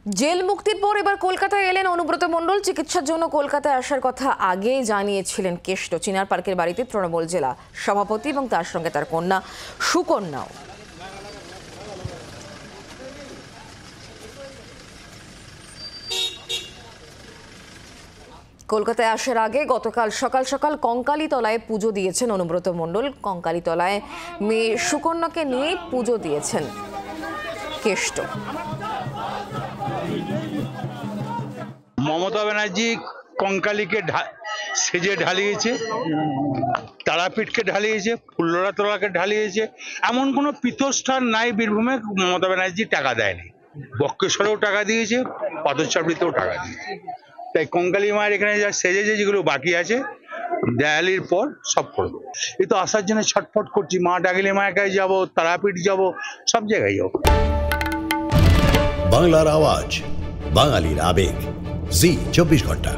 Jail মুক্তির পর এবার কলকাতায় এলেন অনুব্রত মণ্ডল। চিকিৎসার জন্য কলকাতায় আসার কথা আগেই জানিয়েছিলেন কেষ্ট। চিনার পার্কের বাড়িতে তৃণমূল জেলা সভাপতি এবং তার সঙ্গে তার কন্যা সুকন্যাও। কলকাতায় আসার আগে গতকাল সকাল সকাল কঙ্কালীতলায় পুজো দিয়েছেন অনুব্রত মণ্ডল। কঙ্কালীতলায় মেয়ে সুকন্যাকে নিয়ে পুজো দিয়েছেন কেষ্ট। মমতা ব্যানার্জি কঙ্কালীকে সেজে ঢালিয়েছে, তারাপীঠকে ঢালিয়েছে, ফুল্লরাতলাকে ঢালিয়েছে। এমন কোনো পীঠস্থান নাই বীরভূমে মমতা ব্যানার্জি টাকা দেয়নি। বক্রেশ্বরেও টাকা দিয়েছে, পাথরচাপড়িতেও টাকা দিয়েছে। তাই কঙ্কালী মায়ের এখানে যা সেজেছে, যেগুলো বাকি আছে দেয়ালির পর সব করবো। এই তো আসার জন্য ছটফট করছি। মা ডাকলে মায়ের কাছে যাবো, তারাপীঠ যাবো, সব জায়গায় যাবো। বাংলার আওয়াজ, বাঙালির আবেগ, জি 24 ঘন্টা।